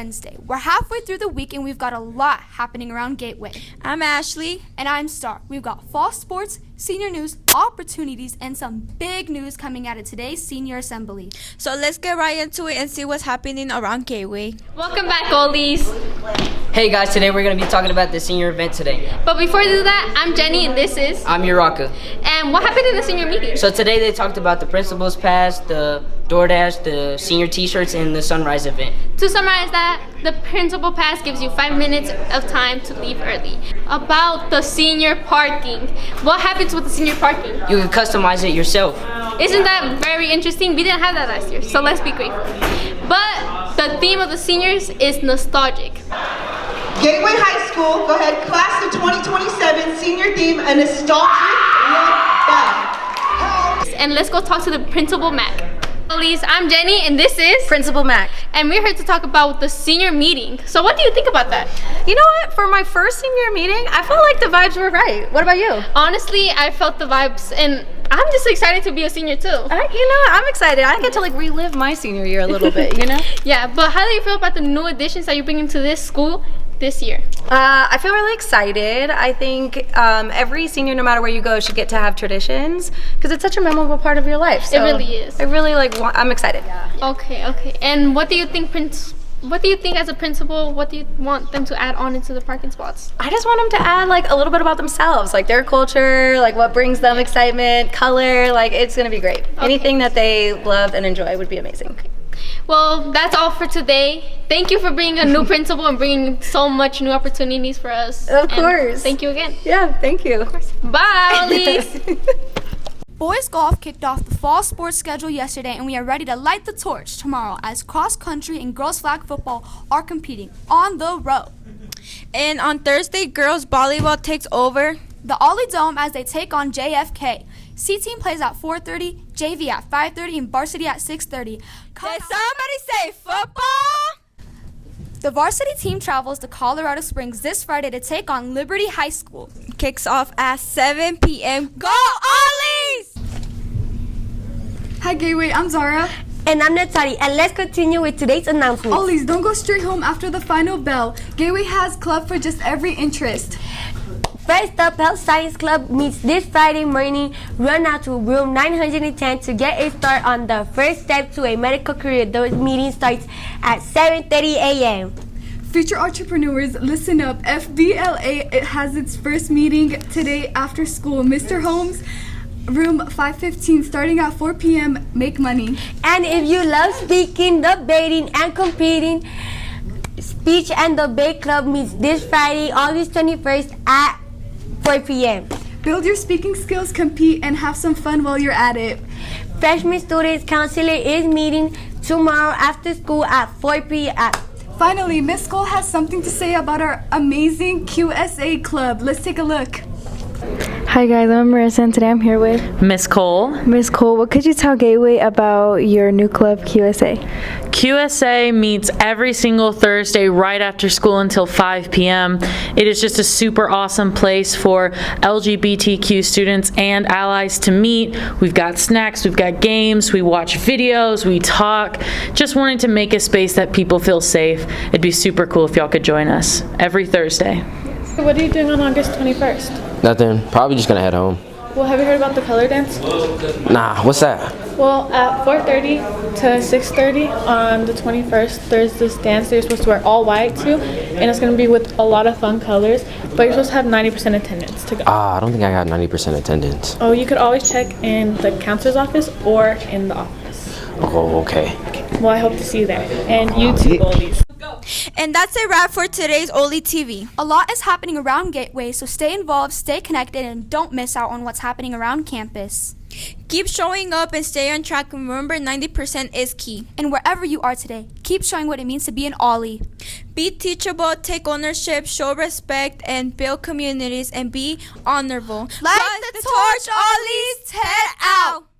Wednesday. We're halfway through the week and we've got a lot happening around Gateway. I'm Ashley. And I'm Star. We've got fall sports, senior news, opportunities, and some big news coming out of today's senior assembly. So let's get right into it and see what's happening around Gateway. Welcome back, Olys. Hey guys, today we're going to be talking about the senior event today. But before we do that, I'm Jenny and this is... I'm Urocca. And what happened in the senior meeting? So today they talked about the Principal's Pass, the DoorDash, the senior t-shirts, and the Sunrise event. To summarize that, the Principal Pass gives you 5 minutes of time to leave early. About the senior parking. What happens with the senior parking? You can customize it yourself. Isn't that very interesting? We didn't have that last year, so let's be grateful. But the theme of the seniors is nostalgic. Gateway High School, go ahead, class of 2027, senior theme, a nostalgic look back. And let's go talk to the Principal Mac. Olys, I'm Jenny and this is Principal Mac. And we're here to talk about the senior meeting. So what do you think about that? You know what? For my first senior meeting, I felt like the vibes were right. What about you? Honestly, I felt the vibes and I'm just excited to be a senior too. I'm excited. I get to relive my senior year a little bit, Yeah, but how do you feel about the new additions that you're bringing to this school this year? I feel really excited. I think every senior, no matter where you go, should get to have traditions because it's such a memorable part of your life. So it really is. I really I'm excited. Okay. And what do you think, as a principal, what do you want them to add on into the parking spots? I just want them to add a little bit about themselves, their culture, what brings them excitement, color. It's gonna be great. Okay. Anything that they love and enjoy would be amazing. Okay. Well, that's all for today. Thank you for being a new principal and bringing so much new opportunities for us. Of course. Thank you again. Yeah, thank you. Of course. Bye, Olys. Boys golf kicked off the fall sports schedule yesterday and we are ready to light the torch tomorrow as cross country and girls flag football are competing on the road. And on Thursday, girls volleyball takes over the Oly Dome as they take on JFK. C team plays at 4:30, JV at 5:30, and varsity at 6:30. Did somebody say football? The varsity team travels to Colorado Springs this Friday to take on Liberty High School. Kicks off at 7 p.m. Go Olys! Hi Gateway, I'm Zahra. And I'm Neptali, and let's continue with today's announcements. Olys, don't go straight home after the final bell. Gateway has club for just every interest. First up, Health Science Club meets this Friday morning. Run out to room 910 to get a start on the first step to a medical career. Those meeting starts at 7:30 a.m. Future entrepreneurs, listen up. FBLA it has its first meeting today after school. Mr. Holmes, room 515, starting at 4 p.m. Make money. And if you love speaking, debating, and competing, Speech and Debate Club meets this Friday, August 21st at 4 p.m. Build your speaking skills, compete, and have some fun while you're at it. Freshman Students Counselor is meeting tomorrow after school at 4 p.m. Finally, Miss Cole has something to say about our amazing QSA club. Let's take a look. Hi guys, I'm Marissa and today I'm here with Miss Cole. Miss Cole, what could you tell Gateway about your new club, QSA? QSA meets every single Thursday right after school until 5 p.m. It is just a super awesome place for LGBTQ students and allies to meet. We've got snacks, we've got games, we watch videos, we talk. Just wanting to make a space that people feel safe. It'd be super cool if y'all could join us every Thursday. So what are you doing on August 21st? Nothing. Probably just gonna head home. Well, have you heard about the color dance? Nah, what's that? Well, at 4:30 to 6:30 on the 21st, there's this dance that you're supposed to wear all white to, and it's gonna be with a lot of fun colors, but you're supposed to have 90% attendance to go. I don't think I got 90% attendance. Oh, you could always check in the counselor's office or in the office. Oh, okay. Well, I hope to see you there. And you too, Olys. And that's a wrap for today's Oly TV. A lot is happening around Gateway, so stay involved, stay connected, and don't miss out on what's happening around campus. Keep showing up and stay on track. Remember, 90% is key. And wherever you are today, keep showing what it means to be an Oly. Be teachable, take ownership, show respect, and build communities, and be honorable. Light the torch, Olys! Head out!